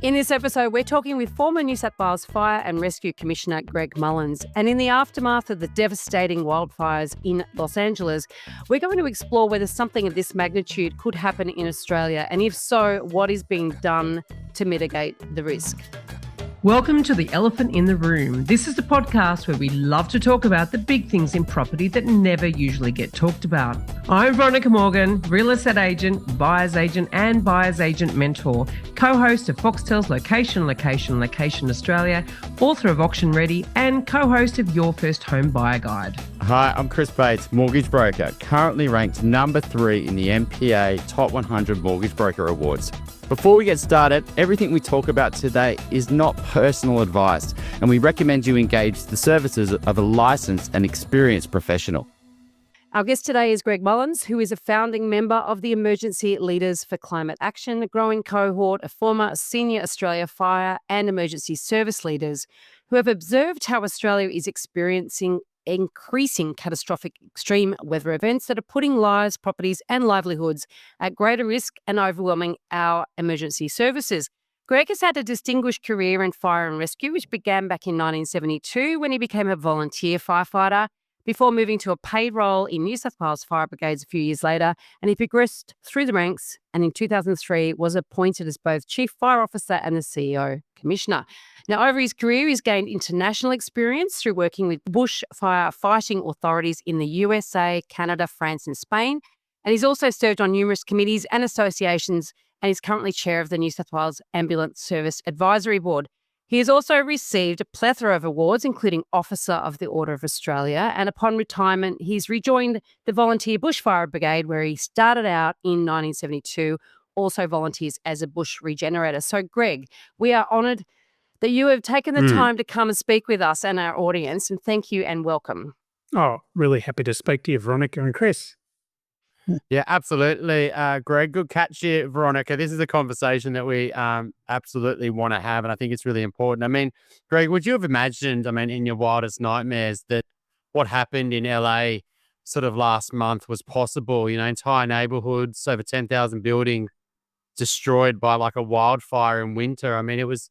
In this episode, we're talking with former New South Wales Fire and Rescue Commissioner Greg Mullins. And in the aftermath of the devastating wildfires in Los Angeles, we're going to explore whether something of this magnitude could happen in Australia. And if so, what is being done to mitigate the risk? Welcome to The Elephant in the Room. This is the podcast where we love to talk about the big things in property that never usually get talked about. I'm Veronica Morgan, real estate agent, buyer's agent and buyer's agent mentor, co-host of Foxtel's Location Australia, author of Auction Ready and co-host of Your First Home Buyer Guide. Hi, I'm Chris Bates, mortgage broker, currently ranked number 3 in the MPA Top 100 Mortgage Broker Awards. Before we get started, everything we talk about today is not personal advice, and we recommend you engage the services of a licensed and experienced professional. Our guest today is Greg Mullins, who is a founding member of the Emergency Leaders for Climate Action, a growing cohort of former senior Australia fire and emergency service leaders who have observed how Australia is experiencing increasing catastrophic extreme weather events that are putting lives, properties and livelihoods at greater risk and overwhelming our emergency services. Greg has had a distinguished career in fire and rescue, which began back in 1972 when he became a volunteer firefighter, before moving to a paid role in New South Wales Fire Brigades a few years later, and he progressed through the ranks and in 2003 was appointed as both Chief Fire Officer and the CEO Commissioner. Now, over his career, he's gained international experience through working with bushfire fighting authorities in the USA, Canada, France and Spain, and he's also served on numerous committees and associations and is currently chair of the New South Wales Ambulance Service Advisory Board. He has also received a plethora of awards, including Officer of the Order of Australia. And upon retirement, he's rejoined the Volunteer Bushfire Brigade, where he started out in 1972, also volunteers as a bush regenerator. So, Greg, we are honoured that you have taken the time to come and speak with us and our audience. And thank you and welcome. Oh, really happy to speak to you, Veronica and Chris. Yeah, absolutely. Greg, good catch here, Veronica. This is a conversation that we absolutely want to have, and I think it's really important. I mean, Greg, would you have imagined, in your wildest nightmares that what happened in LA sort of last month was possible? Entire neighborhoods, over 10,000 buildings destroyed by like a wildfire in winter. It was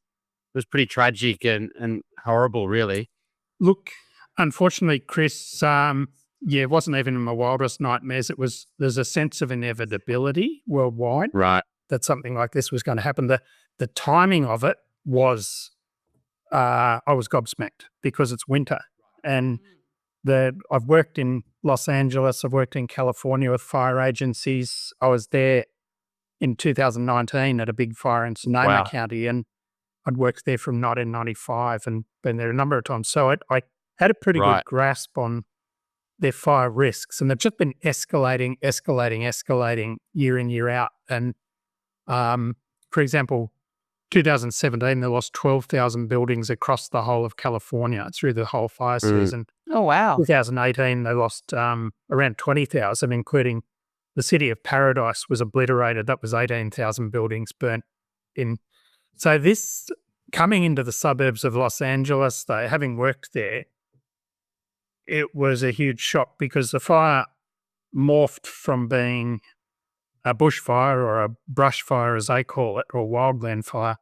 pretty tragic and horrible, really. Look, unfortunately, Chris, it wasn't even in my wildest nightmares. There's a sense of inevitability worldwide. Right. That something like this was going to happen. The timing of it was, I was gobsmacked because it's winter. And I've worked in Los Angeles, I've worked in California with fire agencies. I was there in 2019 at a big fire in Sonoma County, and I'd worked there from 1995 and been there a number of times. So I had a pretty good grasp on their fire risks, and they've just been escalating year in, year out. And for example, 2017, they lost 12,000 buildings across the whole of California through the whole fire season. Oh, wow. 2018, they lost around 20,000, including the city of Paradise was obliterated. That was 18,000 buildings burnt in. So this, coming into the suburbs of Los Angeles, though, having worked there, it was a huge shock because the fire morphed from being a bushfire or a brush fire, as they call it, or wildland fire,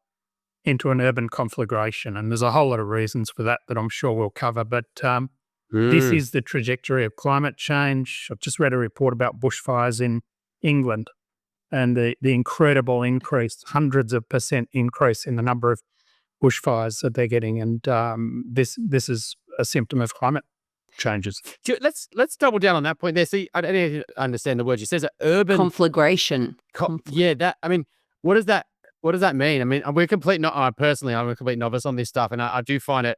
into an urban conflagration. And there's a whole lot of reasons for that I'm sure we'll cover. But this is the trajectory of climate change. I've just read a report about bushfires in England and the incredible increase, hundreds of % increase in the number of bushfires that they're getting. And this is a symptom of climate changes. Let's double down on that point there. See, I don't even understand the word you said. Urban conflagration. What does that mean? We're complete. Personally, I'm a complete novice on this stuff, and I do find it,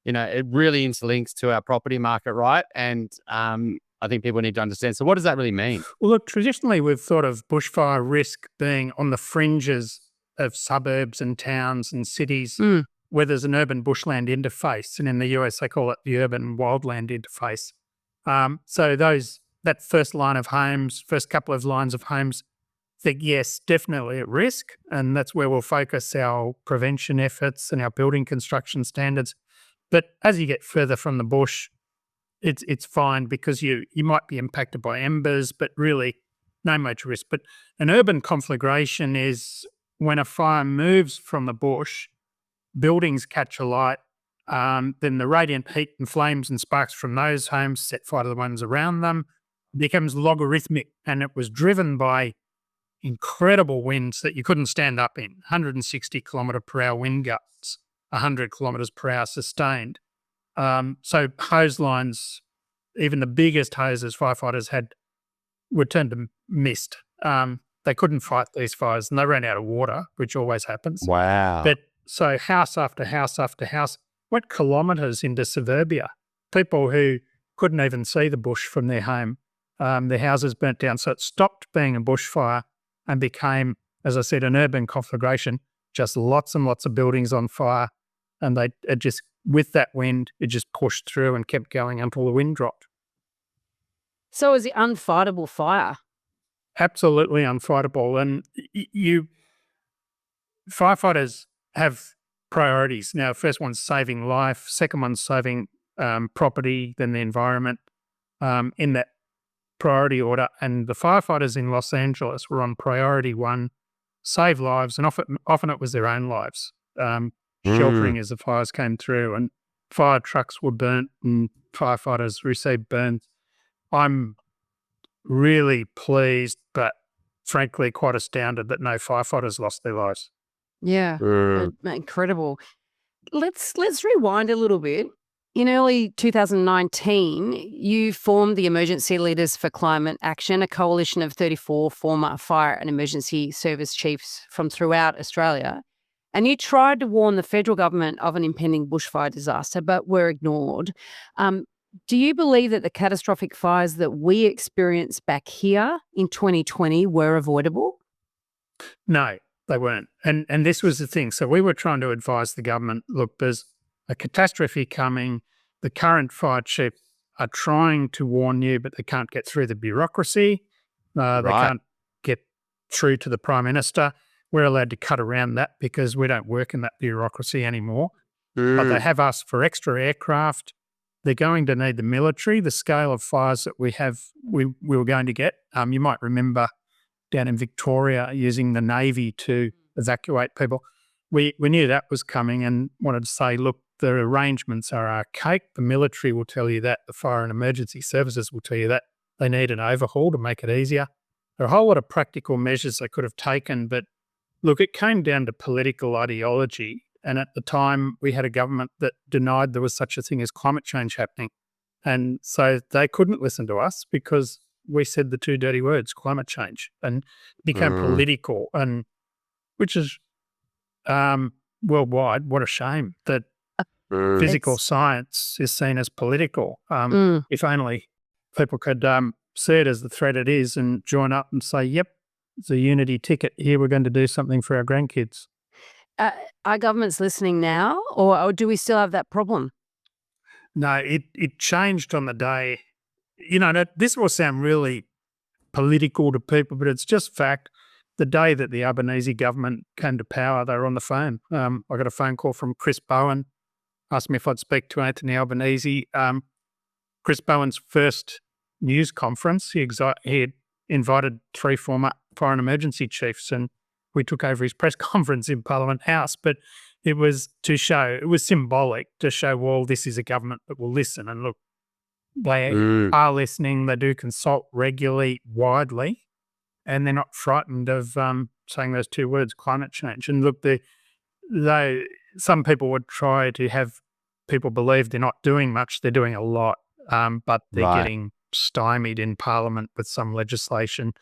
it really interlinks to our property market, right? And I think people need to understand. So, what does that really mean? Well, look, traditionally we've thought of bushfire risk being on the fringes of suburbs and towns and cities, where there's an urban bushland interface, and in the US they call it the urban wildland interface. So that first line of homes, first couple of lines of homes, think yes, definitely at risk, and that's where we'll focus our prevention efforts and our building construction standards. But as you get further from the bush, it's fine because you might be impacted by embers, but really no major risk. But an urban conflagration is when a fire moves from the bush, buildings catch alight, then the radiant heat and flames and sparks from those homes set fire to the ones around them. It becomes logarithmic, and it was driven by incredible winds that you couldn't stand up in, 160 kilometre per hour wind gusts, 100 kilometres per hour sustained. So hose lines, even the biggest hoses firefighters had, were turned to mist. They couldn't fight these fires, and they ran out of water, which always happens. Wow. But so house after house after house went kilometres into suburbia. People who couldn't even see the bush from their home, their houses burnt down. So it stopped being a bushfire and became, as I said, an urban conflagration, just lots and lots of buildings on fire. And it just, with that wind, it just pushed through and kept going until the wind dropped. So it was the unfightable fire. Absolutely unfightable. And firefighters have priorities. Now, first one's saving life, second one's saving property, then the environment, in that priority order. And the firefighters in Los Angeles were on priority one, save lives, and often it was their own lives, sheltering as the fires came through, and fire trucks were burnt and firefighters received burns. I'm really pleased, but frankly quite astounded that no firefighters lost their lives. Yeah, incredible. Let's rewind a little bit. In early 2019, you formed the Emergency Leaders for Climate Action, a coalition of 34 former fire and emergency service chiefs from throughout Australia. And you tried to warn the federal government of an impending bushfire disaster, but were ignored. Do you believe that the catastrophic fires that we experienced back here in 2020 were avoidable? No, they weren't. And this was the thing. So we were trying to advise the government, look, there's a catastrophe coming. The current fire chiefs are trying to warn you, but they can't get through the bureaucracy. They can't get through to the Prime Minister. We're allowed to cut around that because we don't work in that bureaucracy anymore. But they have asked for extra aircraft. They're going to need the military. The scale of fires that we were going to get. You might remember down in Victoria using the Navy to evacuate people. We knew that was coming and wanted to say, look, the arrangements are archaic. The military will tell you that. The fire and emergency services will tell you that. They need an overhaul to make it easier. There are a whole lot of practical measures they could have taken, but look, it came down to political ideology. And at the time, we had a government that denied there was such a thing as climate change happening. And so they couldn't listen to us because we said the two dirty words, climate change, and it became political, and which is worldwide. What a shame that physical science is seen as political. If only people could see it as the threat it is and join up and say, yep, it's a unity ticket. Here we're going to do something for our grandkids. Are governments listening now, or do we still have that problem? No, it changed on the day. You know, this will sound really political to people, but it's just fact. The day that the Albanese government came to power, they were on the phone. I got a phone call from Chris Bowen, asked me if I'd speak to Anthony Albanese. Chris Bowen's first news conference, he had invited 3 former fire and emergency chiefs, and we took over his press conference in Parliament House. But it was to show, it was symbolic to show, well, this is a government that will listen. And look, they are listening. They do consult regularly, widely, and they're not frightened of saying those 2 words, climate change. And look, some people would try to have people believe they're not doing much. They're doing a lot, but they're getting stymied in Parliament with some legislation.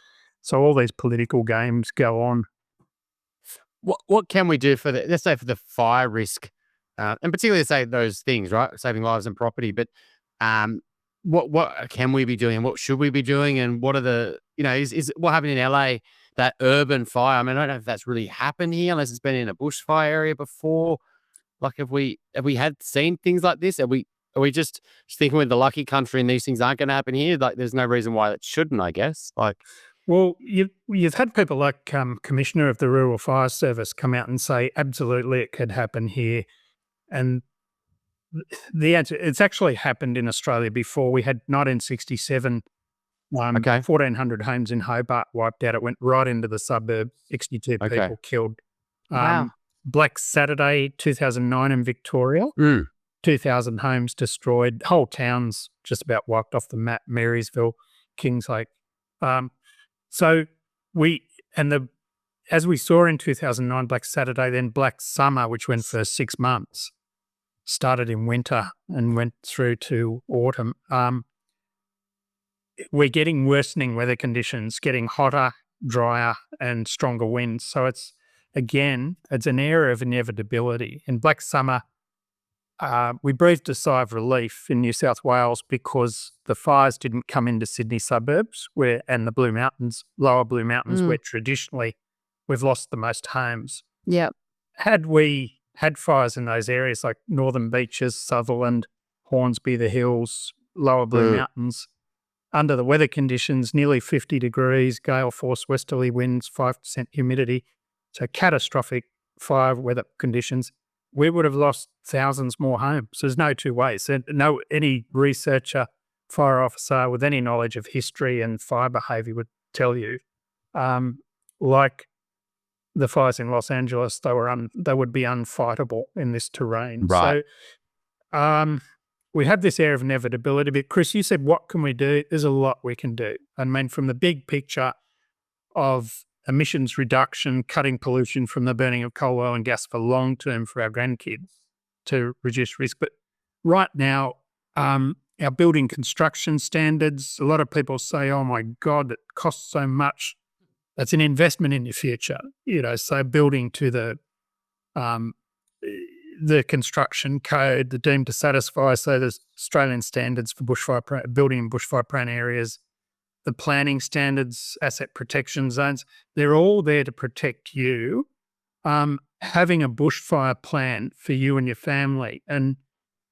So all these political games go on. What can we do for let's say for the fire risk, and particularly say those things, right? Saving lives and property. But what can we be doing, and what should we be doing, and what are the, is what happened in LA, that urban fire? I mean, I don't know if that's really happened here unless it's been in a bushfire area before. Like, have we seen things like this? Are we just thinking we're the lucky country and these things aren't going to happen here? Like, there's no reason why it shouldn't, I guess. Like, well, you've had people like Commissioner of the Rural Fire Service come out and say, absolutely, it could happen here. And the answer, it's actually happened in Australia before. We had 1967 Okay. 1,400 homes in Hobart wiped out. It went right into the suburb, 62 Okay. people killed. Wow. Black Saturday, 2009 in Victoria, 2,000 homes destroyed, whole towns just about wiped off the map, Marysville, Kingslake. As we saw in 2009, Black Saturday, then Black Summer, which went for 6 months, started in winter and went through to autumn. We're getting worsening weather conditions, getting hotter, drier and stronger winds. So it's an area of inevitability. In Black Summer, we breathed a sigh of relief in New South Wales because the fires didn't come into Sydney suburbs and the Blue Mountains, lower Blue Mountains, where traditionally we've lost the most homes. Yep. Had we had fires in those areas like Northern Beaches, Sutherland, Hornsby, the Hills, lower Blue Mountains, under the weather conditions, nearly 50 degrees, gale force westerly winds, 5% humidity, so catastrophic fire weather conditions, we would have lost thousands more homes. There's no two ways. Any researcher, fire officer with any knowledge of history and fire behaviour would tell you, like the fires in Los Angeles, they would be unfightable in this terrain. Right. So we have this air of inevitability. But Chris, you said, what can we do? There's a lot we can do. I mean, from the big picture of emissions reduction, cutting pollution from the burning of coal, oil and gas for long term for our grandkids to reduce risk. But right now, our building construction standards, a lot of people say, oh my God, it costs so much. That's an investment in your future, so building to the construction code, the deemed to satisfy, so there's Australian standards for building in bushfire-prone areas, the planning standards, asset protection zones, they're all there to protect you. Having a bushfire plan for you and your family, and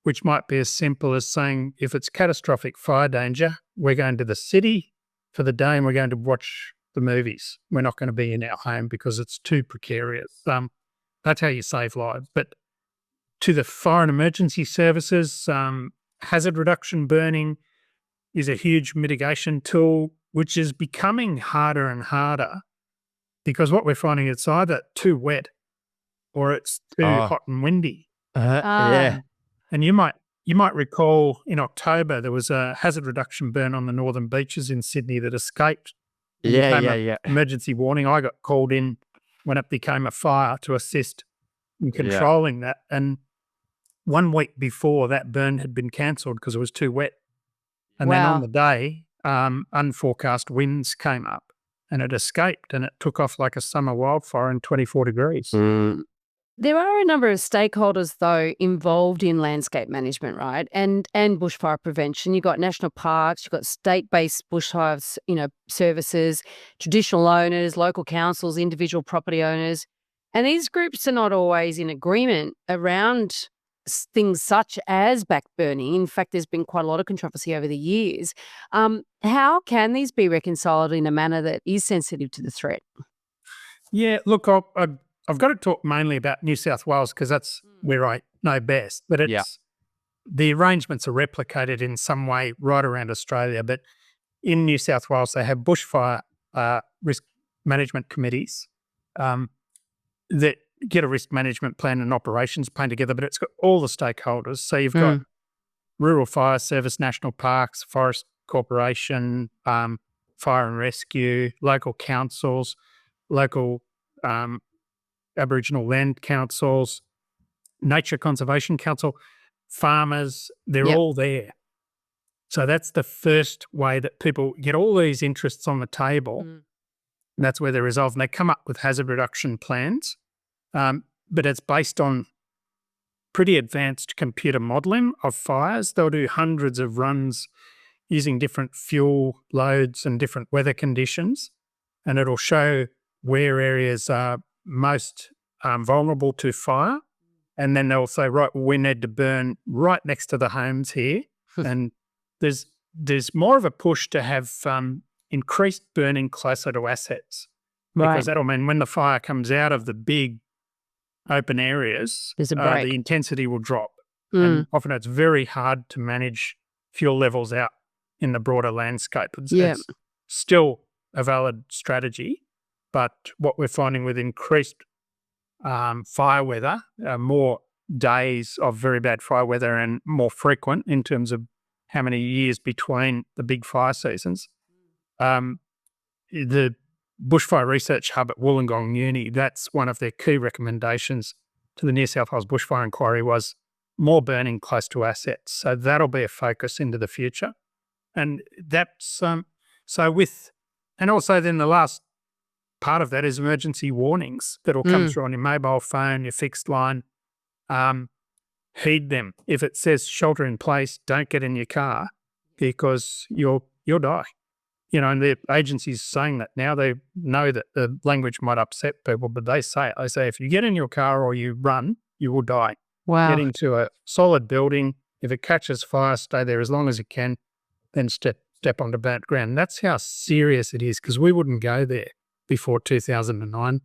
which might be as simple as saying, if it's catastrophic fire danger, we're going to the city for the day and we're going to watch the movies. We're not going to be in our home because it's too precarious. That's how you save lives. But to the fire and emergency services, hazard reduction burning is a huge mitigation tool, which is becoming harder and harder because what we're finding, it's either too wet or it's too hot and windy. Yeah. And you might recall in October there was a hazard reduction burn on the Northern Beaches in Sydney that escaped. Yeah. Emergency warning. I got called in when it became a fire to assist in controlling that. And 1 week before, that burn had been cancelled because it was too wet. And then on the day, unforecast winds came up and it escaped and it took off like a summer wildfire in 24 degrees. There are a number of stakeholders, though, involved in landscape management, right? And bushfire prevention. You've got national parks, you've got state-based bushfire, services, traditional owners, local councils, individual property owners. And these groups are not always in agreement around things such as backburning. In fact, there's been quite a lot of controversy over the years. How can these be reconciled in a manner that is sensitive to the threat? Yeah, look, I've got to talk mainly about New South Wales because that's where I know best. But the arrangements are replicated in some way right around Australia. But in New South Wales, they have bushfire risk management committees that get a risk management plan and operations plan together, but it's got all the stakeholders. So you've got Rural Fire Service, National Parks, Forest Corporation, Fire and Rescue, local councils, local Aboriginal land councils, Nature Conservation Council, farmers, they're all there. So that's the first way that people get all these interests on the table. And that's where they resolve. And they come up with hazard reduction plans. But it's based on pretty advanced computer modelling of fires. They'll do hundreds of runs using different fuel loads and different weather conditions, and it'll show where areas are most vulnerable to fire. And then they'll say, right, we need to burn right next to the homes here. And there's more of a push to have increased burning closer to assets. Because that'll mean when the fire comes out of the big open areas, the intensity will drop. And often it's very hard to manage fuel levels out in the broader landscape. Yeah. It's still a valid strategy, but what we're finding with increased fire weather, more days of very bad fire weather and more frequent in terms of how many years between the big fire seasons. The Bushfire Research Hub at Wollongong Uni, that's one of their key recommendations to the New South Wales Bushfire Inquiry was more burning close to assets. So that'll be a focus into the future. And that's and also then the last part of that is emergency warnings that'll come through on your mobile phone, your fixed line. Heed them. If it says shelter in place, don't get in your car because you'll die. And the agency's saying that now. They know that the language might upset people, but they say it. They say if you get in your car or you run, you will die. Wow. Get into a solid building. If it catches fire, stay there as long as you can, then step onto bad ground. That's how serious it is, because we wouldn't go there before 2009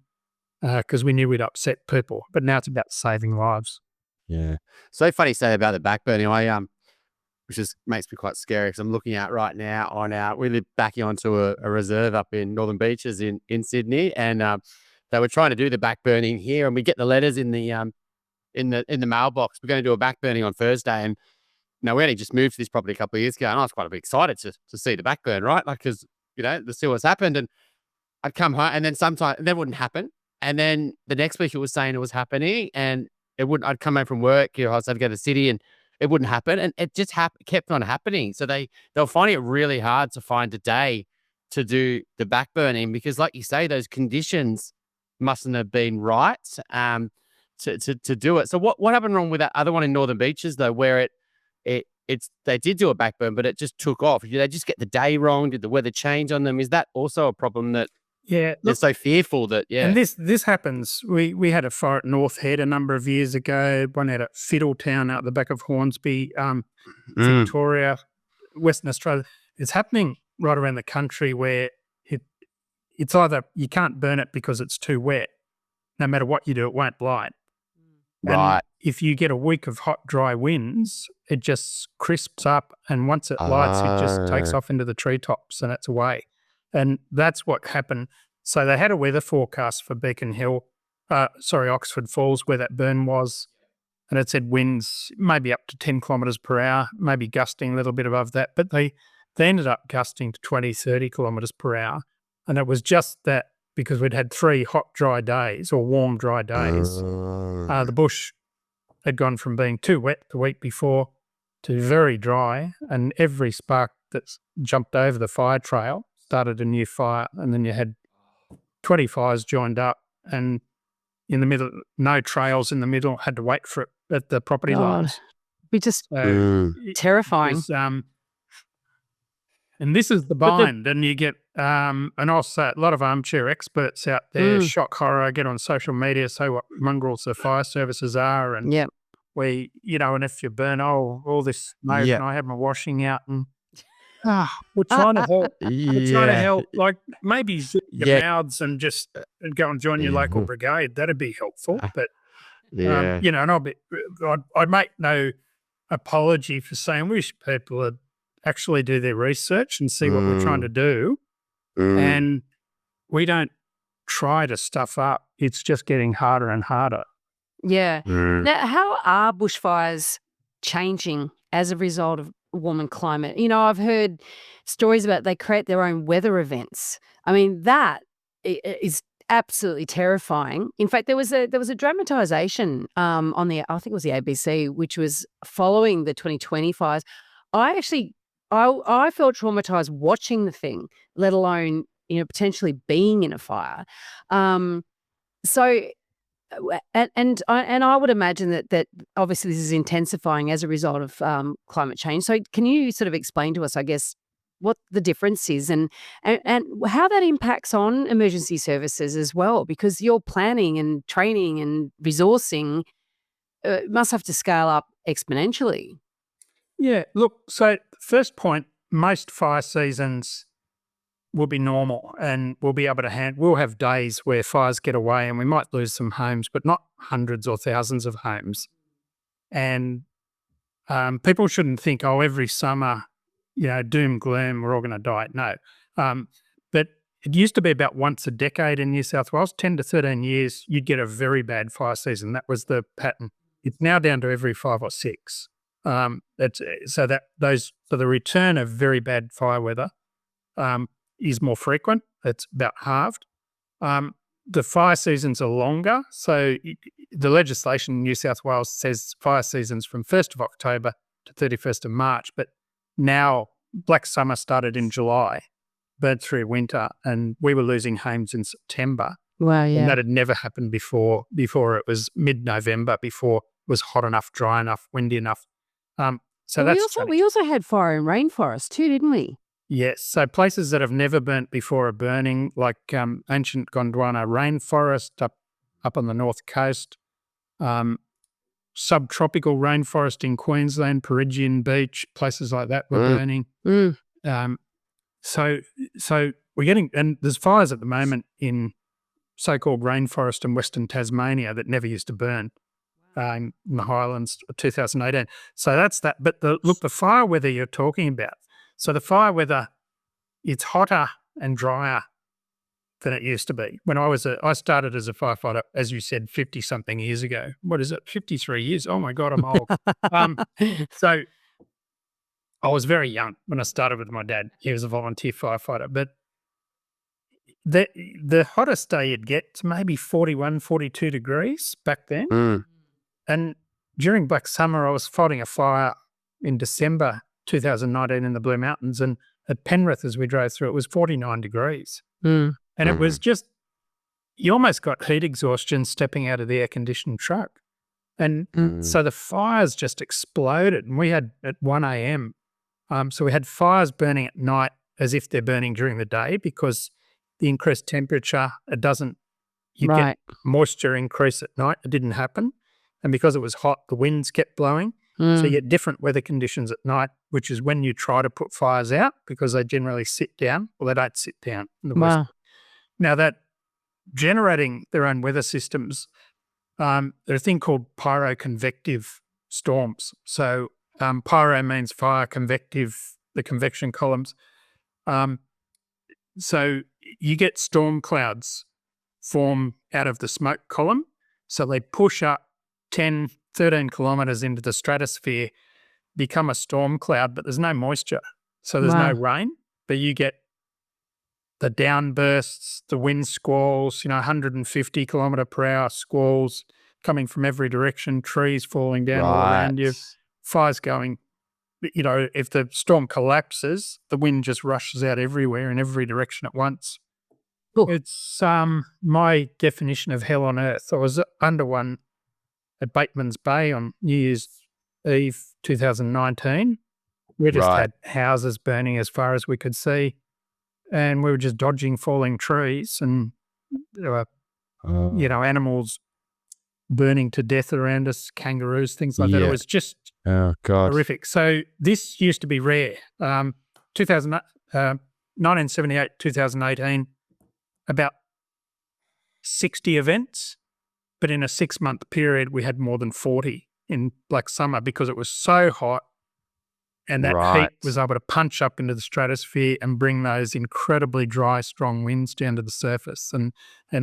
because we knew we'd upset people. But now it's about saving lives. Yeah. So funny you say about the backburning. Which just makes me quite scary because I'm looking out right now we live backing onto a reserve up in Northern Beaches in Sydney, and they were trying to do the backburning here, and we get the letters in the mailbox. We're going to do a backburning on Thursday, and now we only just moved to this property a couple of years ago, and I was quite a bit excited to see the backburn, right? Like, because to see what's happened, and I'd come home, and then sometimes that wouldn't happen, and then the next week it was saying it was happening, and it wouldn't. I'd come home from work, I was had to go to the city, and it wouldn't happen, and it just kept on happening. So they were finding it really hard to find a day to do the backburning because, like you say, those conditions mustn't have been right to do it. So what happened wrong with that other one in Northern Beaches though, where they did do a backburn, but it just took off? Did they just get the day wrong? Did the weather change on them? Is that also a problem that? Yeah, they're so fearful that, yeah. And this happens. We had a fire at North Head a number of years ago, one out at Fiddletown out the back of Hornsby, Victoria, Western Australia. It's happening right around the country where it's either you can't burn it because it's too wet. No matter what you do, it won't light. Right. And if you get a week of hot, dry winds, it just crisps up, and once it lights, it just takes off into the treetops and it's away. And that's what happened. So they had a weather forecast for Oxford Falls, where that burn was, and it said winds maybe up to 10 kilometres per hour, maybe gusting a little bit above that. But they ended up gusting to 20, 30 kilometres per hour. And it was just that because we'd had 3 hot, dry days or warm, dry days. The bush had gone from being too wet the week before to very dry, and every spark that's jumped over the fire trail started a new fire, and then you had 20 fires joined up, and in the middle, no trails in the middle, had to wait for it at the property lines. Be just terrifying. And this is the bind, and you get, and also a lot of armchair experts out there, shock horror, get on social media, say what mongrels the fire services are, and and if you burn, all this smoke, and I had my washing out, and we're trying to help. We're trying to help. Like maybe zip your mouths and just go and join your local brigade. That'd be helpful. But and I'd make no apology for saying we wish people would actually do their research and see what we're trying to do. And we don't try to stuff up. It's just getting harder and harder. Yeah. Now, how are bushfires changing as a result of warming climate? I've heard stories about they create their own weather events. I mean, that is absolutely terrifying. In fact, there was a dramatisation on I think it was the ABC, which was following the 2020 fires. I felt traumatised watching the thing, let alone potentially being in a fire. And I would imagine that obviously this is intensifying as a result of climate change. So can you sort of explain to us, I guess, what the difference is and how that impacts on emergency services as well? Because your planning and training and resourcing must have to scale up exponentially. Yeah, look, so first point, most fire seasons will be normal, and we'll be able to we'll have days where fires get away and we might lose some homes, but not hundreds or thousands of homes. And people shouldn't think, every summer doom, gloom, we're all going to die. No. But it used to be about once a decade in New South Wales, 10 to 13 years, you'd get a very bad fire season. That was the pattern. It's now down to every 5 or 6. So the return of very bad fire weather is more frequent. It's about halved. The fire seasons are longer. So the legislation in New South Wales says fire seasons from 1st of October to 31st of March. But now Black Summer started in July, burned through winter, and we were losing homes in September. Wow, yeah. And that had never happened before it was mid-November, before it was hot enough, dry enough, windy enough. We also had fire in rainforest too, didn't we? Yes. So places that have never burnt before are burning, like ancient Gondwana rainforest up on the north coast, subtropical rainforest in Queensland, Peregian Beach, places like that were burning. So we're getting, and there's fires at the moment in so-called rainforest in Western Tasmania that never used to burn in the Highlands of 2018. So that's that. But the fire weather you're talking about, so the fire weather, it's hotter and drier than it used to be. When I started as a firefighter, as you said, 50-something years ago. What is it, 53 years? Oh, my God, I'm old. So I was very young when I started with my dad. He was a volunteer firefighter. But the hottest day you'd get to maybe 41, 42 degrees back then. And during Black Summer, I was fighting a fire in December 2019 in the Blue Mountains, and at Penrith, as we drove through, it was 49 degrees. And it was just, you almost got heat exhaustion stepping out of the air-conditioned truck. And so the fires just exploded. And we had at 1 a.m., so we had fires burning at night as if they're burning during the day, because the increased temperature, get moisture increase at night. It didn't happen. And because it was hot, the winds kept blowing. So you get different weather conditions at night, which is when you try to put fires out, because they generally sit down. Well, they don't sit down in the West. Now, that generating their own weather systems, there's a thing called pyroconvective storms. So pyro means fire, convective, the convection columns. So you get storm clouds form out of the smoke column. So they push up 10, 13 kilometres into the stratosphere, become a storm cloud, but there's no moisture. So there's no rain, but you get the downbursts, the wind squalls, 150 kilometre per hour squalls coming from every direction, trees falling down all around you, fires going. If the storm collapses, the wind just rushes out everywhere in every direction at once. Cool. It's my definition of hell on earth. I was under one at Bateman's Bay on New Year's Eve 2019. We just had houses burning as far as we could see, and we were just dodging falling trees, and there were, animals burning to death around us, kangaroos, things like that. It was just horrific. So this used to be rare. 1978, 2018, about 60 events. But in a 6-month period, we had more than 40 in Black Summer, because it was so hot, and that heat was able to punch up into the stratosphere and bring those incredibly dry, strong winds down to the surface, and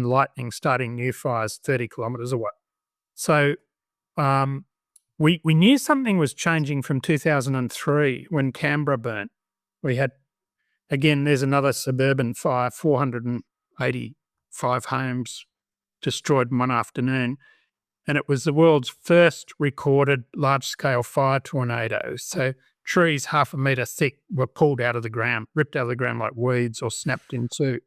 lightning starting new fires 30 kilometres away. So we knew something was changing from 2003 when Canberra burnt. We had, again, there's another suburban fire, 485 homes destroyed in one afternoon, and it was the world's first recorded large-scale fire tornado. So trees 0.5 metre thick were pulled out of the ground, ripped out of the ground like weeds, or snapped in two.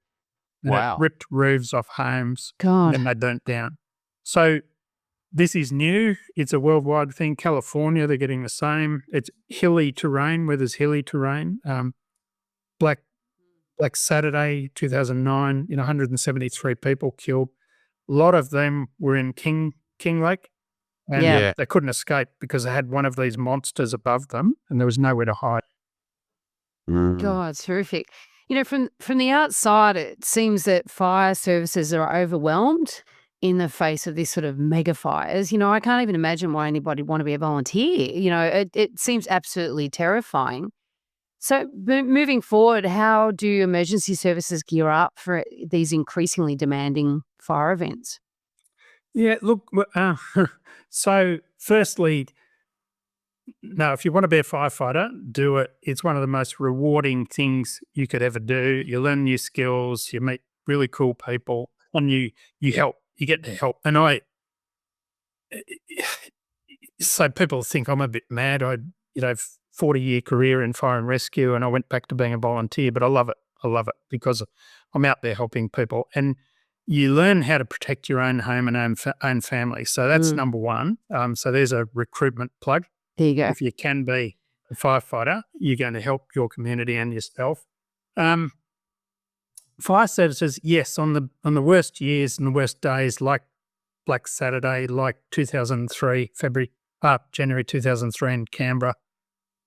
And it ripped roofs off homes, and then they burnt down. So this is new. It's a worldwide thing. California, they're getting the same. It's hilly terrain, where there's hilly terrain. Black Saturday, 2009, 173 people killed. A lot of them were in King Lake, and they couldn't escape because they had one of these monsters above them, and there was nowhere to hide. God, it's horrific. From the outside, it seems that fire services are overwhelmed in the face of this sort of mega fires. I can't even imagine why anybody would want to be a volunteer. It seems absolutely terrifying. So moving forward, how do emergency services gear up for these increasingly demanding fire events? Yeah, look, so firstly, no, if you want to be a firefighter, do it. It's one of the most rewarding things you could ever do. You learn new skills, you meet really cool people, and you help. You get to help. And so people think I'm a bit mad. 40-year career in fire and rescue, and I went back to being a volunteer, but I love it. I love it because I'm out there helping people, and you learn how to protect your own home and own family. So that's number one. So there's a recruitment plug. There you go. If you can be a firefighter, you're going to help your community and yourself. Fire services, yes, on the worst years and the worst days, like Black Saturday, like 2003, January 2003 in Canberra,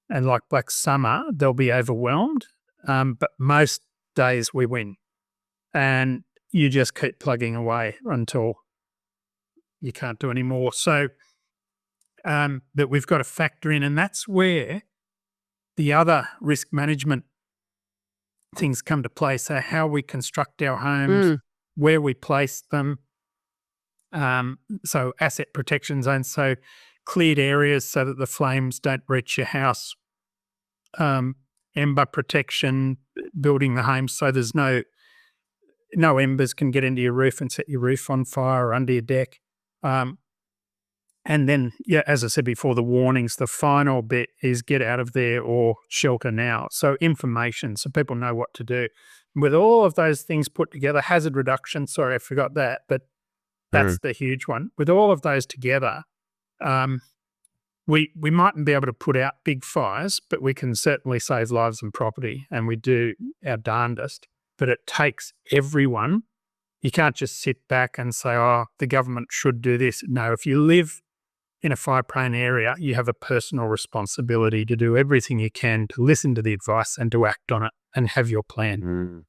and like Black Summer, they'll be overwhelmed. But most days we win. And you just keep plugging away until you can't do any more. So that we've got to factor in, and that's where the other risk management things come to play. So how we construct our homes, where we place them, so asset protection zones, so cleared areas so that the flames don't reach your house, ember protection, building the home so there's no embers can get into your roof and set your roof on fire or under your deck. And then, as I said before, the warnings, the final bit is get out of there or shelter now. So information, so people know what to do. With all of those things put together, hazard reduction, sorry, I forgot that, but that's the huge one. With all of those together, we mightn't be able to put out big fires, but we can certainly save lives and property, and we do our darndest. But it takes everyone. You can't just sit back and say, oh, the government should do this. No, if you live in a fire-prone area, you have a personal responsibility to do everything you can to listen to the advice and to act on it and have your plan.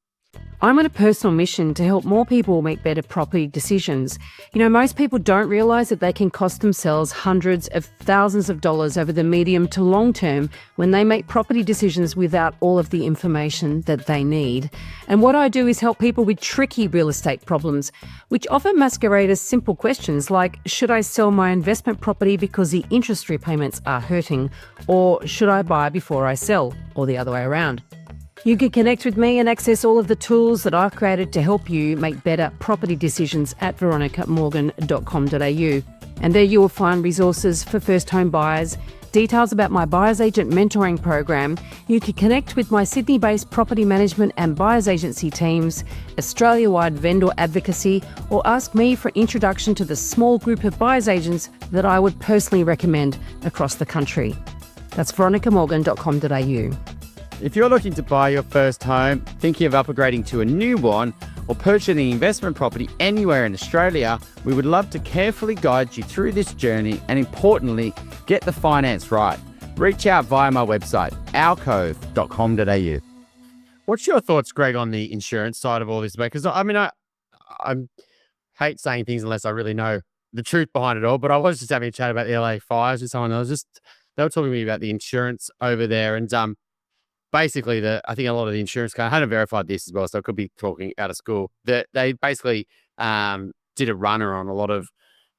I'm on a personal mission to help more people make better property decisions. Most people don't realise that they can cost themselves hundreds of thousands of dollars over the medium to long term when they make property decisions without all of the information that they need. And what I do is help people with tricky real estate problems, which often masquerade as simple questions like, should I sell my investment property because the interest repayments are hurting? Or should I buy before I sell? Or the other way around. You can connect with me and access all of the tools that I've created to help you make better property decisions at veronicamorgan.com.au. And there you will find resources for first home buyers, details about my buyer's agent mentoring program. You can connect with my Sydney-based property management and buyer's agency teams, Australia-wide vendor advocacy, or ask me for introduction to the small group of buyer's agents that I would personally recommend across the country. That's veronicamorgan.com.au. If you're looking to buy your first home, thinking of upgrading to a new one, or purchasing an investment property anywhere in Australia, we would love to carefully guide you through this journey and, importantly, get the finance right. Reach out via my website, alcove.com.au. What's your thoughts, Greg, on the insurance side of all this? Because I hate saying things unless I really know the truth behind it all, but I was just having a chat about the LA fires with someone. They were talking to me about the insurance over there, and basically, I think a lot of the insurance companies, I hadn't verified this as well, so I could be talking out of school, that they basically did a runner on a lot of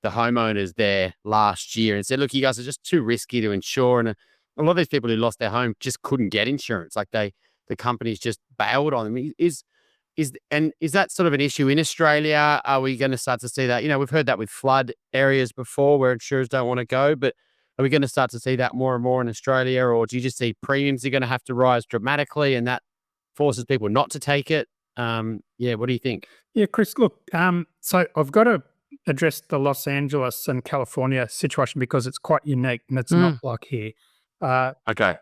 the homeowners there last year and said, look, you guys are just too risky to insure. And a lot of these people who lost their home just couldn't get insurance. Like the companies just bailed on them. Is that sort of an issue in Australia? Are we going to start to see that? We've heard that with flood areas before where insurers don't want to go, but are we going to start to see that more and more in Australia, or do you just see premiums are going to have to rise dramatically and that forces people not to take it? What do you think? Yeah, Chris, look, so I've got to address the Los Angeles and California situation because it's quite unique and it's not like here. Okay.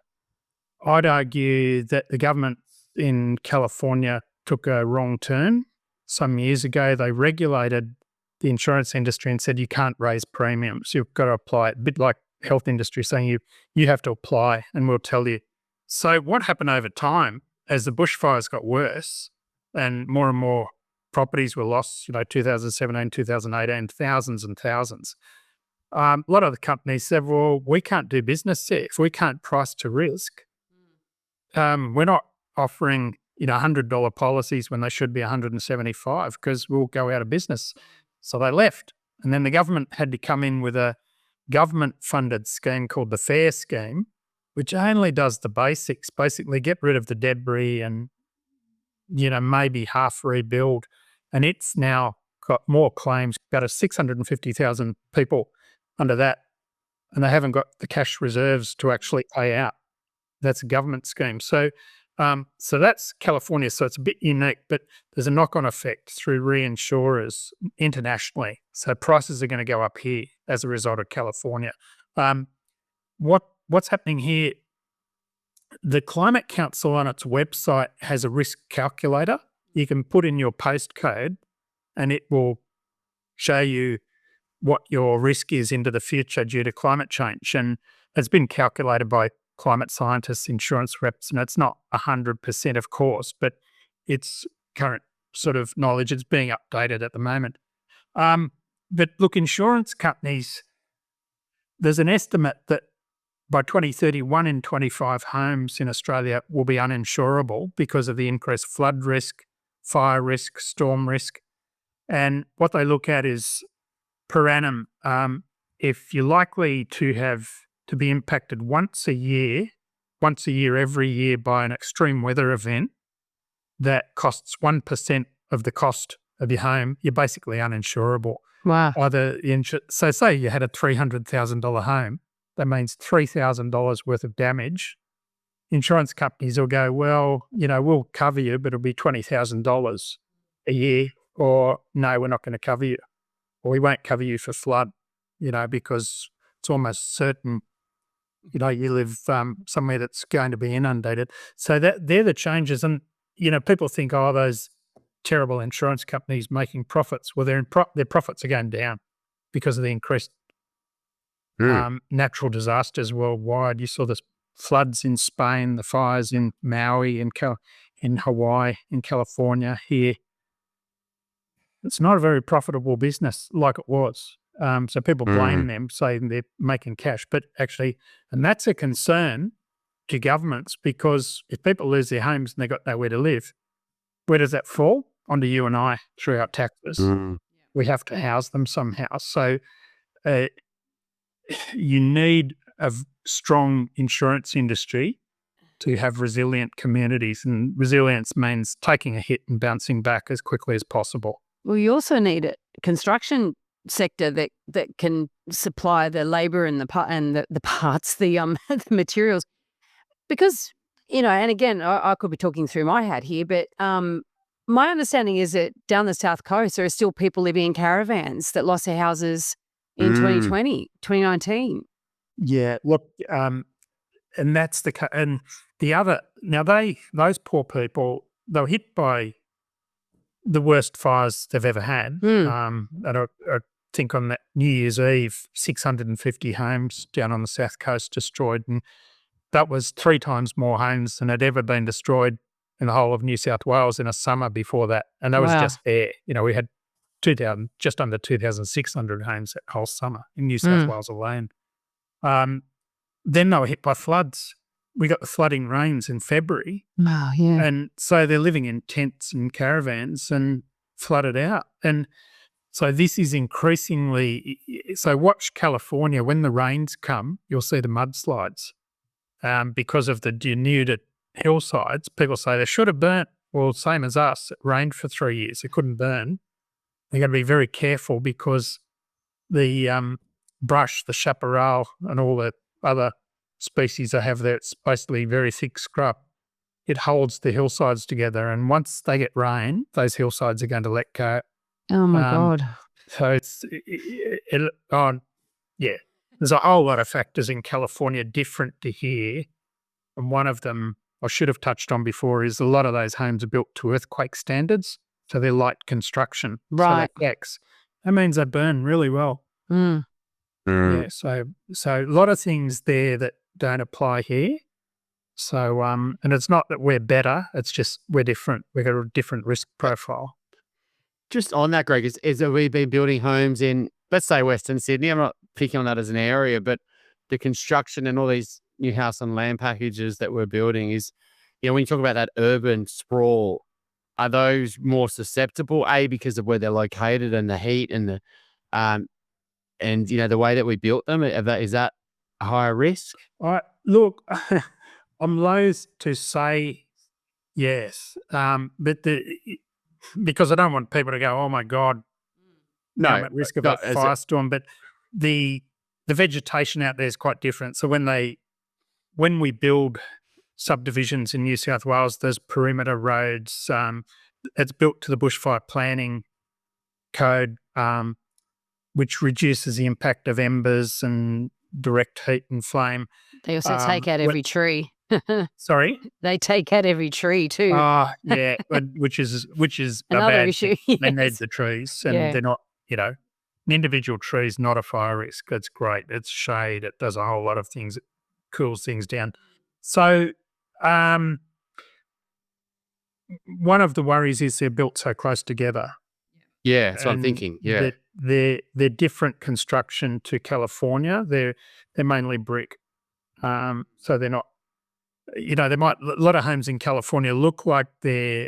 I'd argue that the government in California took a wrong turn. Some years ago, they regulated the insurance industry and said you can't raise premiums. You've got to apply it, a bit like health industry saying you have to apply and we'll tell you. So what happened over time as the bushfires got worse and more properties were lost, 2017, 2018, thousands and thousands. A lot of the companies said, well, we can't do business here. If we can't price to risk, we're not offering, $100 policies when they should be $175 because we'll go out of business. So they left. And then the government had to come in with a government-funded scheme called the FAIR scheme, which only does the basics, basically get rid of the debris and, maybe half rebuild. And it's now got more claims, got 650,000 people under that, and they haven't got the cash reserves to actually pay out. That's a government scheme. So that's California. So it's a bit unique, but there's a knock-on effect through reinsurers internationally. So prices are going to go up here as a result of California. What's happening here? The Climate Council on its website has a risk calculator. You can put in your postcode and it will show you what your risk is into the future due to climate change. And it's been calculated by climate scientists, insurance reps, and it's not 100%, of course, but it's current sort of knowledge. It's being updated at the moment. But look, insurance companies, there's an estimate that by 2030, 1 in 25 homes in Australia will be uninsurable because of the increased flood risk, fire risk, storm risk. And what they look at is per annum, if you're likely to be impacted once a year every year by an extreme weather event that costs 1% of the cost of your home, you're basically uninsurable. Wow. So say you had a $300,000 home, that means $3,000 worth of damage. Insurance companies will go, well, we'll cover you, but it'll be $20,000 a year, or no, we're not going to cover you, or we won't cover you for flood, because it's almost certain, you live somewhere that's going to be inundated. So they're the changes. And, people think, oh, those terrible insurance companies making profits. Well, their profits are going down because of the increased natural disasters worldwide. You saw the floods in Spain, the fires in Maui, in Hawaii, in California, here. It's not a very profitable business like it was. So people blame them, saying they're making cash. But actually, and that's a concern to governments, because if people lose their homes and they've got nowhere to live, where does that fall? Onto you and I through our taxes. We have to house them somehow. So you need a strong insurance industry to have resilient communities, and resilience means taking a hit and bouncing back as quickly as possible. Well, you also need a construction sector that can supply the labour and the parts, the materials, because and again, I could be talking through my hat here, but my understanding is that down the South Coast there are still people living in caravans that lost their houses in 2020, 2019. Yeah, look, and that's and the other. Now those poor people, they were hit by the worst fires they've ever had. And I think on that New Year's Eve, 650 homes down on the South Coast destroyed, and that was 3 times more homes than had ever been destroyed in the whole of New South Wales in a summer before that. And that was just there. We had just under 2,600 homes that whole summer in New South Wales alone. Then they were hit by floods. We got the flooding rains in February. Wow, yeah. And so they're living in tents and caravans and flooded out. And so this is increasingly, so watch California, when the rains come, you'll see the mudslides because of the denuded hillsides. People say they should have burnt. Well, same as us, it rained for 3 years, it couldn't burn. They've got to be very careful because the brush, the chaparral and all the other species I have there, it's basically very thick scrub. It holds the hillsides together, and once they get rain, those hillsides are going to let go. Oh my God. So there's a whole lot of factors in California different to here. And one of them I should have touched on before is a lot of those homes are built to earthquake standards. So they're light construction. Right. So that means they burn really well. Yeah. So a lot of things there that don't apply here. So, and it's not that we're better, it's just we're different. We've got a different risk profile. Just on that, Greg, is that we've been building homes in, let's say, Western Sydney. I'm not picking on that as an area, but the construction and all these new house and land packages that we're building, is when you talk about that urban sprawl, are those more susceptible, because of where they're located and the heat and the way that we built them? Is that a higher risk? Look, I'm loath to say yes, but because I don't want people to go, oh my God, No, I'm at risk of a firestorm. But the vegetation out there is quite different. So when we build subdivisions in New South Wales, there's perimeter roads. It's built to the bushfire planning code, which reduces the impact of embers and direct heat and flame. They also take out every tree. Sorry? They take out every tree too. Yeah, which is another a bad issue. thing. They need the trees, and they're not, an individual tree is not a fire risk. It's great. It's shade. It does a whole lot of things. It cools things down. So one of the worries is they're built so close together. Yeah, that's what I'm thinking. Yeah. They're different construction to California. They're mainly brick. So they're not, a lot of homes in California look like they're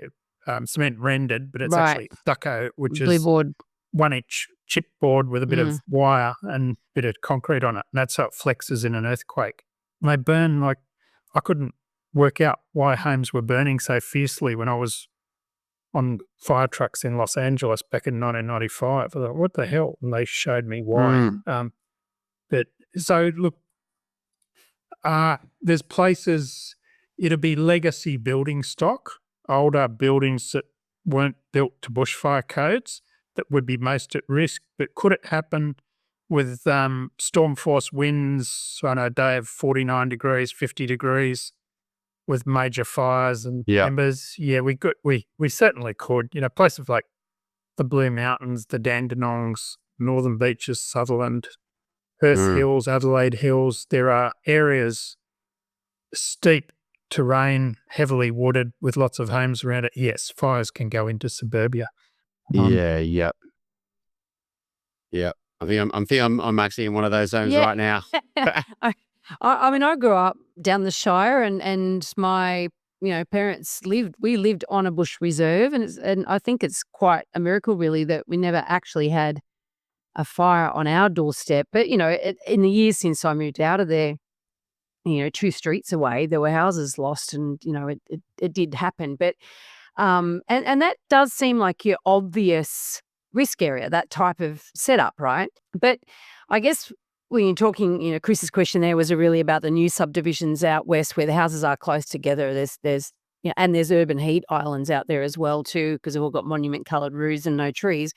cement rendered, but it's actually stucco, which Blue is board. 1-inch chipboard with a bit of wire and a bit of concrete on it. And that's how it flexes in an earthquake. And they burn like, I couldn't work out why homes were burning so fiercely when I was on fire trucks in Los Angeles back in 1995. I thought, what the hell? And they showed me why. But so look, there's places, it'll be legacy building stock, older buildings that weren't built to bushfire codes that would be most at risk. But could it happen with storm force winds on a day of 49 degrees, 50 degrees with major fires and embers? Yeah, we certainly could. Places like the Blue Mountains, the Dandenongs, Northern Beaches, Sutherland, Hurst Hills, Adelaide Hills. There are areas, steep terrain, heavily wooded with lots of homes around it. Yes, fires can go into suburbia. Yep. I think I'm actually in one of those zones right now. I mean, I grew up down the Shire, and my parents lived on a bush reserve, and I think it's quite a miracle really that we never actually had a fire on our doorstep. But in the years since I moved out of there, 2 streets away, there were houses lost, and it did happen. But and that does seem like your obvious risk area, that type of setup, right? But I guess when you're talking, Chris's question there was really about the new subdivisions out west where the houses are close together. There's and there's urban heat islands out there as well too, because they've all got monument coloured roofs and no trees.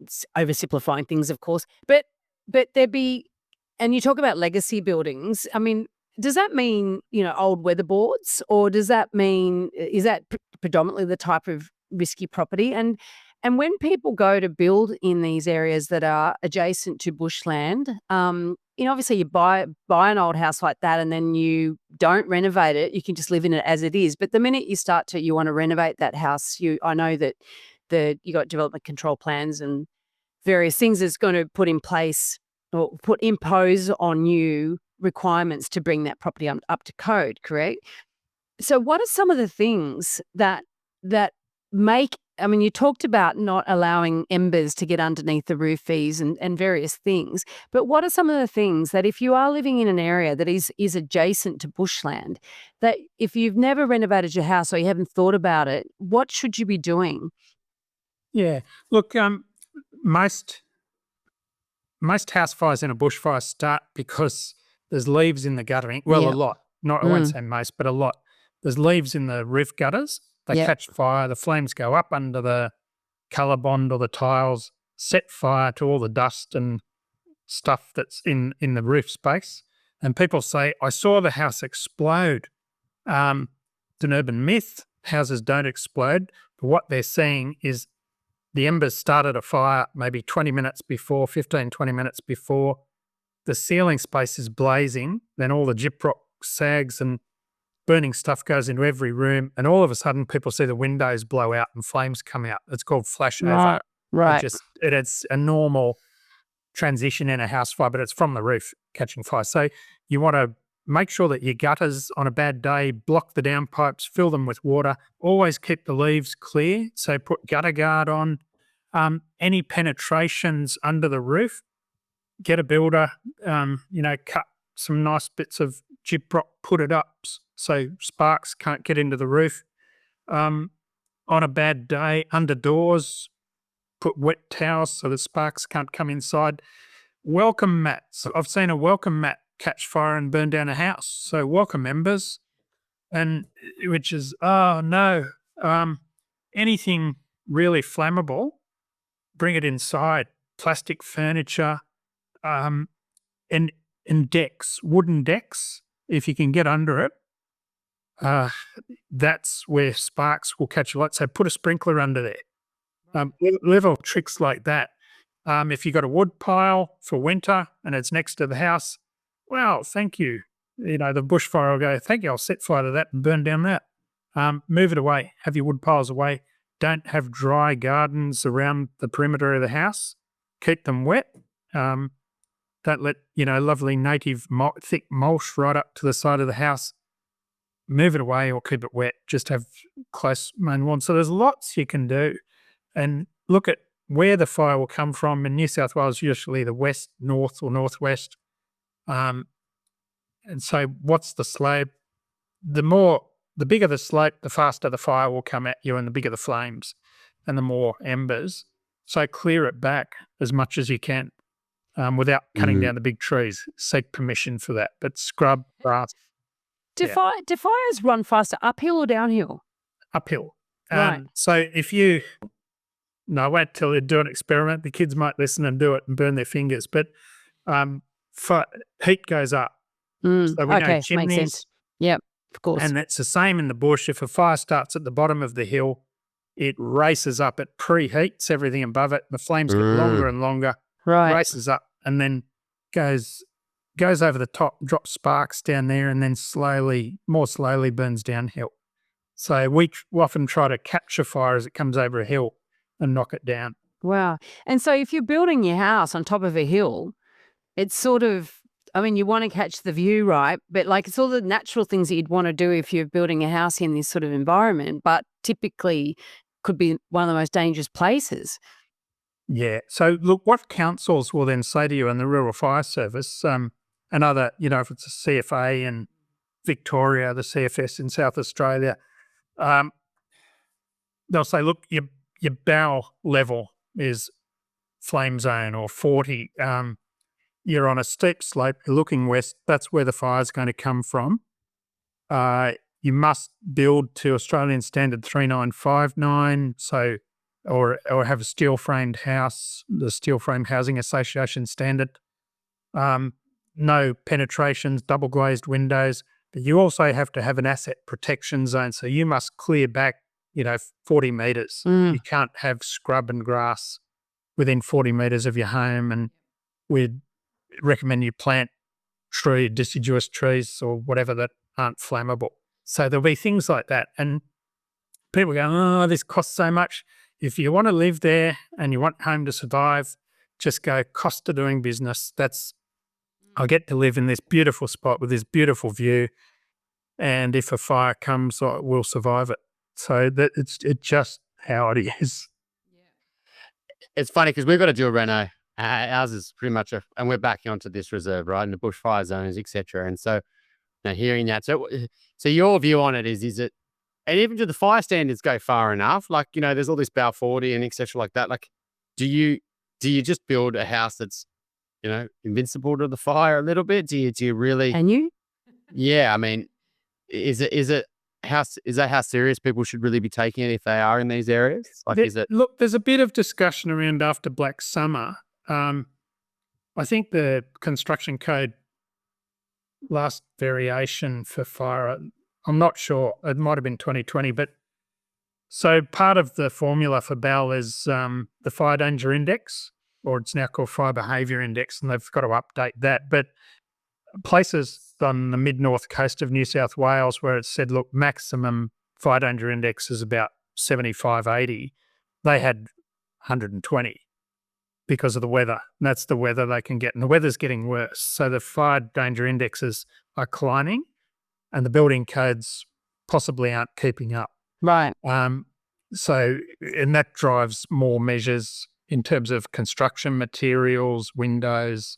It's oversimplifying things, of course, but there'd be, and you talk about legacy buildings. I mean, does that mean old weatherboards, or does that mean is that predominantly the type of risky property? And when people go to build in these areas that are adjacent to bushland, obviously you buy an old house like that and then you don't renovate it. You can just live in it as it is. But the minute you want to renovate that house, I know that you got development control plans and various things that's going to put in place or impose on you requirements to bring that property up to code, correct? So what are some of the things that make, I mean, you talked about not allowing embers to get underneath the roof eaves and various things, but what are some of the things that if you are living in an area that is adjacent to bushland, that if you've never renovated your house or you haven't thought about it, what should you be doing? Yeah, look, most house fires in a bushfire start because there's leaves in the guttering. Well, a lot. I won't say most, but a lot. There's leaves in the roof gutters. They catch fire. The flames go up under the colour bond or the tiles, set fire to all the dust and stuff that's in the roof space. And people say, I saw the house explode. It's an urban myth. Houses don't explode. But what they're seeing is the embers started a fire maybe 20 minutes before, 15, 20 minutes before. The ceiling space is blazing. Then all the gyprock sags and burning stuff goes into every room, and all of a sudden people see the windows blow out and flames come out. It's called flashover. Right. It's a normal transition in a house fire, but it's from the roof catching fire. So you want to make sure that your gutters on a bad day, block the downpipes, fill them with water. Always keep the leaves clear. So put gutter guard on. Any penetrations under the roof, get a builder, cut some nice bits of gyprock, put it up so sparks can't get into the roof. On a bad day, under doors, put wet towels so the sparks can't come inside. Welcome mats. I've seen a welcome mat catch fire and burn down a house. So welcome embers, and which is, oh no, anything really flammable, bring it inside. Plastic furniture, and decks, wooden decks, if you can get under it, that's where sparks will catch a lot. So put a sprinkler under there. Little tricks like that. If you've got a wood pile for winter and it's next to the house, well, thank you. The bushfire will go, thank you, I'll set fire to that and burn down that. Move it away. Have your wood piles away. Don't have dry gardens around the perimeter of the house. Keep them wet. Don't let, lovely native thick mulch right up to the side of the house. Move it away or keep it wet. Just have close main lawn. So there's lots you can do. And look at where the fire will come from. In New South Wales, usually the west, north or northwest. And so what's the slope? The bigger the slope, the faster the fire will come at you and the bigger the flames and the more embers. So clear it back as much as you can without cutting down the big trees. Seek permission for that, but scrub grass. Do fires run faster uphill or downhill? Uphill. Right. So I won't tell you to do an experiment. The kids might listen and do it and burn their fingers, but heat goes up. So we know chimneys. Makes sense. Yep, of course. And that's the same in the bush. If a fire starts at the bottom of the hill, it races up. It preheats everything above it. The flames get longer and longer. Right. Races up and then goes over the top, drops sparks down there, and then more slowly burns downhill. So we often try to capture fire as it comes over a hill and knock it down. Wow. And so if you're building your house on top of a hill, it's sort of, you want to catch the view, right? But it's all the natural things that you'd want to do if you're building a house in this sort of environment, but typically could be one of the most dangerous places. Yeah. So look, what councils will then say to you in the Rural Fire Service, and other, if it's a CFA in Victoria, the CFS in South Australia, they'll say, look, your bow level is flame zone or 40. You're on a steep slope, you're looking west, that's where the fire's going to come from. You must build to Australian Standard 3959, or have a steel-framed house, the Steel Frame Housing Association standard. No penetrations, double-glazed windows, but you also have to have an asset protection zone, so you must clear back, 40 metres. You can't have scrub and grass within 40 metres of your home, and we'd recommend you plant deciduous trees or whatever that aren't flammable. So there'll be things like that. And people go, oh, this costs so much. If you want to live there and you want home to survive, just go cost of doing business. I get to live in this beautiful spot with this beautiful view. And if a fire comes, we'll survive it. So that it's just how it is. It's funny because we've got to do a reno. Ours is pretty much and we're backing onto this reserve, right, in the bushfire zones, etc. And so now hearing that, so your view on it is it, and even do the fire standards go far enough? There's all this Bell 40 and etc. like that. Do you just build a house that's, invincible to the fire a little bit? Do you really? And you? Yeah, is that how serious people should really be taking it if they are in these areas? Look, there's a bit of discussion around after Black Summer. I think the construction code last variation for fire, I'm not sure, it might have been 2020, but so part of the formula for BAL is the fire danger index, or it's now called fire behaviour index, and they've got to update that. But places on the mid-north coast of New South Wales where it said, look, maximum fire danger index is about 75, 80, they had 120. because of the weather. And that's the weather they can get. And the weather's getting worse. So the fire danger indexes are climbing and the building codes possibly aren't keeping up. Right. So, and that drives more measures in terms of construction materials, windows,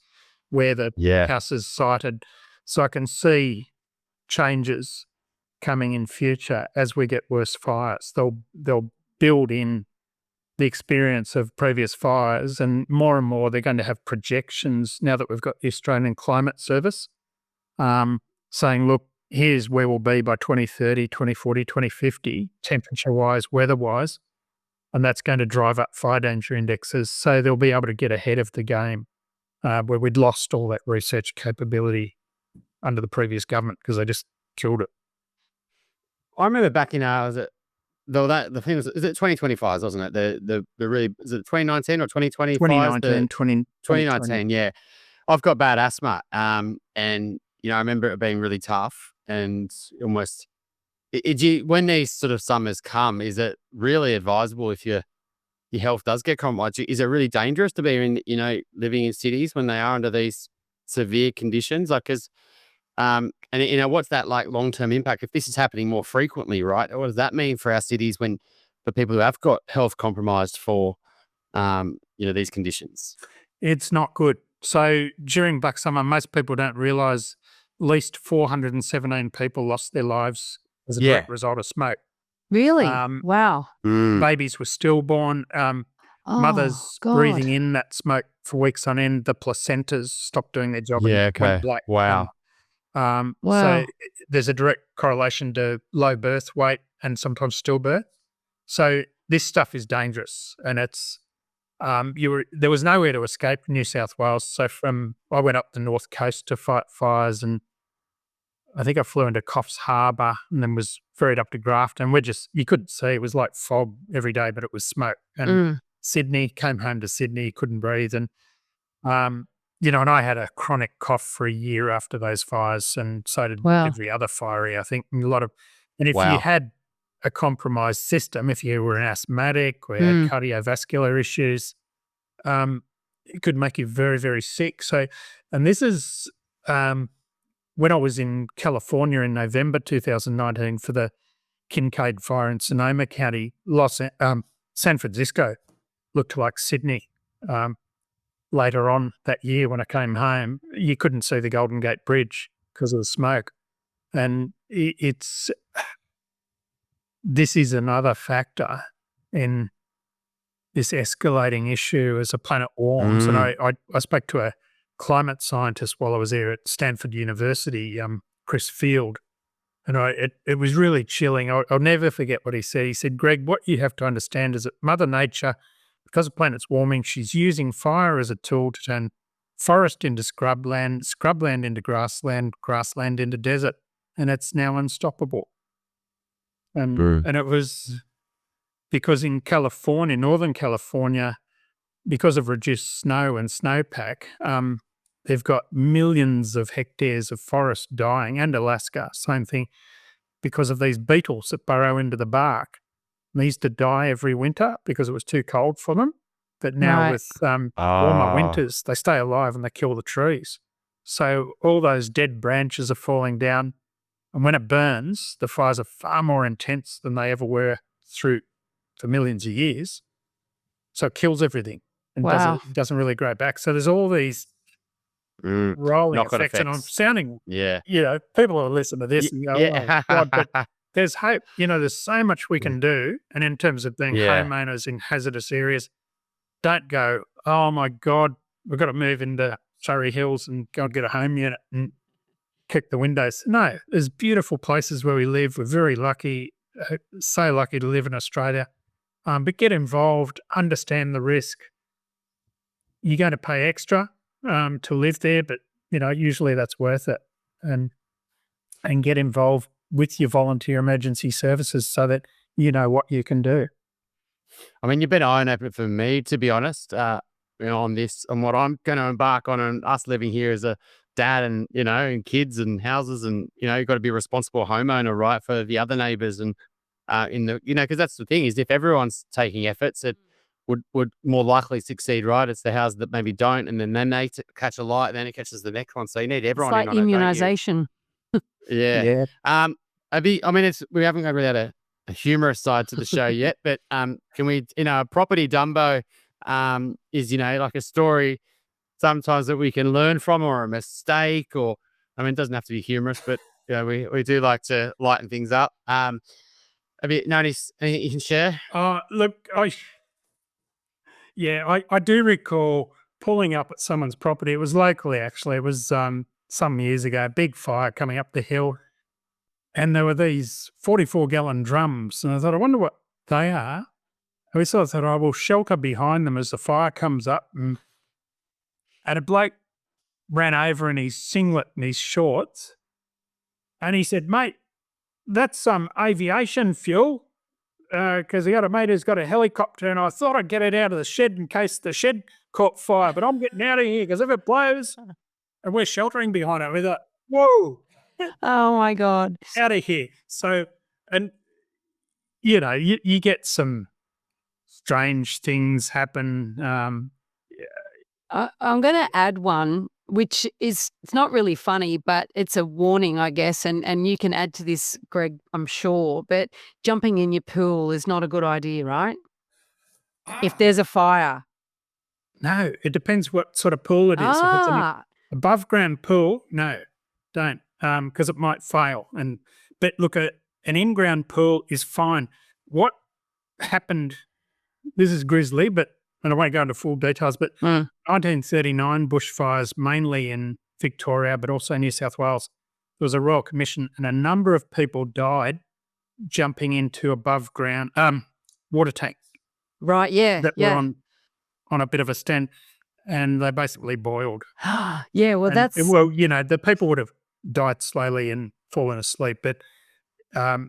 where the house is sited. So I can see changes coming in future as we get worse fires. They'll build in the experience of previous fires, and more they're going to have projections now that we've got the Australian Climate Service saying, look, here's where we'll be by 2030, 2040, 2050, temperature-wise, weather-wise, and that's going to drive up fire danger indexes. So they'll be able to get ahead of the game where we'd lost all that research capability under the previous government because they just killed it. I remember back in the thing was, is it 2025, wasn't it? The really, is it 2019 or 2020? 2019, yeah. I've got bad asthma, and I remember it being really tough and almost. When these sort of summers come, is it really advisable if your health does get compromised? Is it really dangerous to be in living in cities when they are under these severe conditions? Like, and what's that like long-term impact if this is happening more frequently, right? What does that mean for our cities for people who have got health compromised for these conditions? It's not good. So during Black Summer, most people don't realise at least 417 people lost their lives as a direct result of smoke. Really? Wow. Babies were stillborn. Mothers breathing in that smoke for weeks on end. The placentas stopped doing their job. Yeah, and went black. Wow. So there's a direct correlation to low birth weight and sometimes stillbirth. So this stuff is dangerous, and it's there was nowhere to escape in New South Wales. So I went up the north coast to fight fires, and I think I flew into Coffs Harbour and then was ferried up to Grafton. You couldn't see, it was like fog every day, but it was smoke. And Sydney, came home to Sydney, couldn't breathe. And, and I had a chronic cough for a year after those fires, and so did every other fiery, I think. And if you had a compromised system, if you were an asthmatic or had cardiovascular issues, it could make you very, very sick. So, and this is when I was in California in November 2019 for the Kincaid fire in Sonoma County, San Francisco looked like Sydney. Later on that year when I came home, you couldn't see the Golden Gate Bridge because of the smoke. And this is another factor in this escalating issue as the planet warms. And I spoke to a climate scientist while I was there at Stanford University, Chris Field, and it was really chilling. I'll never forget what he said. He said, Greg, what you have to understand is that Mother Nature, because the planet's warming, she's using fire as a tool to turn forest into scrubland, scrubland into grassland, grassland into desert, and it's now unstoppable. And it was because in California, Northern California, because of reduced snow and snowpack, they've got millions of hectares of forest dying, and Alaska, same thing, because of these beetles that burrow into the bark. They used to die every winter because it was too cold for them. But now with warmer winters, they stay alive and they kill the trees. So all those dead branches are falling down. And when it burns, the fires are far more intense than they ever were for millions of years. So it kills everything and doesn't really grow back. So there's all these rolling effects. And I'm sounding, people will listen to this and go, oh, God, but there's hope. There's so much we can do. And in terms of being homeowners in hazardous areas, don't go, oh my God, we've got to move into Surrey Hills and go and get a home unit and kick the windows. No, there's beautiful places where we live. We're very lucky, so lucky to live in Australia. But get involved, understand the risk. You're going to pay extra to live there, but usually that's worth it. And get involved with your volunteer emergency services so that you know what you can do. I mean, you've been eye-opening for me, to be honest, on this, on what I'm going to embark on, and us living here as a dad and, and kids and houses, and, you've got to be a responsible homeowner, right, for the other neighbours. And because that's the thing is, if everyone's taking efforts, would more likely succeed, right? It's the houses that maybe don't, and then they catch a light, then it catches the next one. So you need It's everyone like in on it, don't you? immunization. Yeah. We haven't really had a humorous side to the show yet, but can we, a property dumbo is, like a story sometimes that we can learn from, or a mistake, or, it doesn't have to be humorous, but we do like to lighten things up. Have you noticed anything you can share? Look, I do recall pulling up at someone's property. It was locally, actually. It was some years ago, a big fire coming up the hill. And there were these 44-gallon drums. And I thought, I wonder what they are. And we sort of thought, we'll shelter behind them as the fire comes up. And a bloke ran over in his singlet and his shorts. And he said, mate, that's some aviation fuel. Because he had a mate who's got a helicopter, and I thought I'd get it out of the shed in case the shed caught fire. But I'm getting out of here because if it blows, and we're sheltering behind it, we thought, whoa. Oh, my God. Out of here. So, and, you get some strange things happen. I'm going to add one, which is, it's not really funny, but it's a warning, I guess. And you can add to this, Greg, I'm sure. But jumping in your pool is not a good idea, right? If there's a fire. No, it depends what sort of pool it is. If it's an above ground pool, no, don't. Because it might fail. But look, an in-ground pool is fine. What happened, this is grisly, and I won't go into full details, but 1939 bushfires, mainly in Victoria, but also New South Wales, there was a Royal Commission and a number of people died jumping into above ground water tanks. Right, yeah. That were on a bit of a stand, and they basically boiled. Yeah, well, the people would have died slowly and fallen asleep. But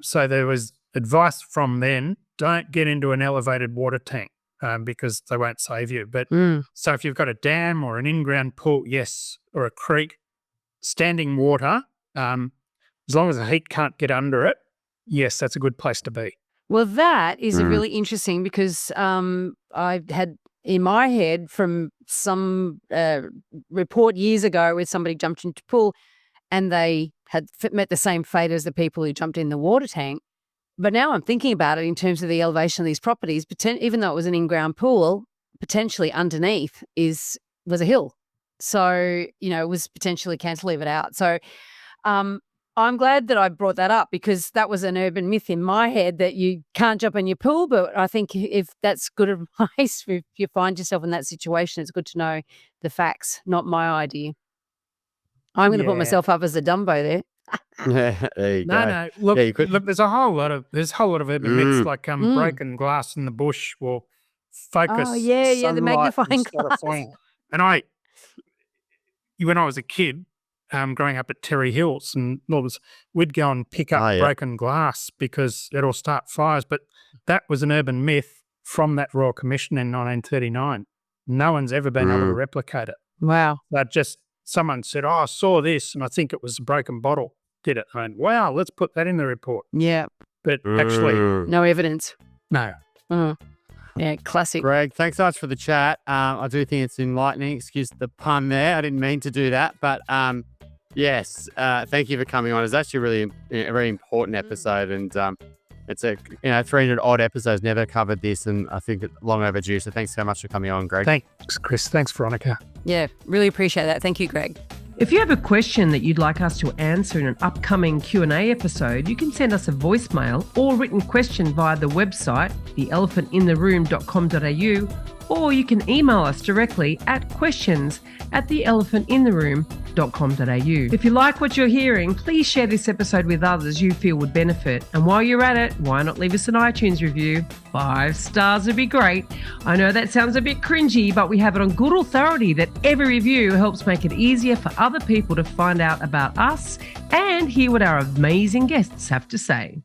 so there was advice from then, don't get into an elevated water tank because they won't save you. But so if you've got a dam or an in-ground pool, yes, or a creek, standing water, as long as the heat can't get under it, yes, that's a good place to be. Well, that is really interesting because I had in my head from some report years ago where somebody jumped into a pool and they had met the same fate as the people who jumped in the water tank. But now I'm thinking about it in terms of the elevation of these properties, even though it was an in-ground pool, potentially underneath was a hill. So, it was potentially cantilevered out. So I'm glad that I brought that up because that was an urban myth in my head that you can't jump in your pool. But I think if that's good advice, if you find yourself in that situation, it's good to know the facts, not my idea. I'm going to put myself up as a dumbo there. There you go. No. Look, there's a whole lot of urban myths like broken glass in the bush will focus. Oh yeah, the magnifying glass. And when I was a kid, growing up at Terry Hills, and we'd go and pick up broken glass because it'll start fires. But that was an urban myth from that Royal Commission in 1939. No one's ever been able to replicate it. Wow. Someone said, I saw this, and I think it was a broken bottle. Did it? I went, wow, let's put that in the report. Yeah. But actually, no evidence. No. Yeah, classic. Greg, thanks so much for the chat. I do think it's enlightening. Excuse the pun there. I didn't mean to do that. But yes, thank you for coming on. It's actually really a very important episode. And it's 300 odd episodes, never covered this. And I think it's long overdue. So thanks so much for coming on, Greg. Thanks, Chris. Thanks, Veronica. Yeah, really appreciate that. Thank you, Greg. If you have a question that you'd like us to answer in an upcoming Q&A episode, you can send us a voicemail or written question via the website, theelephantintheroom.com.au, or you can email us directly at questions@theelephantintheroom.com.au. If you like what you're hearing, please share this episode with others you feel would benefit. And while you're at it, why not leave us an iTunes review? 5 stars would be great. I know that sounds a bit cringy, but we have it on good authority that every review helps make it easier for other people to find out about us and hear what our amazing guests have to say.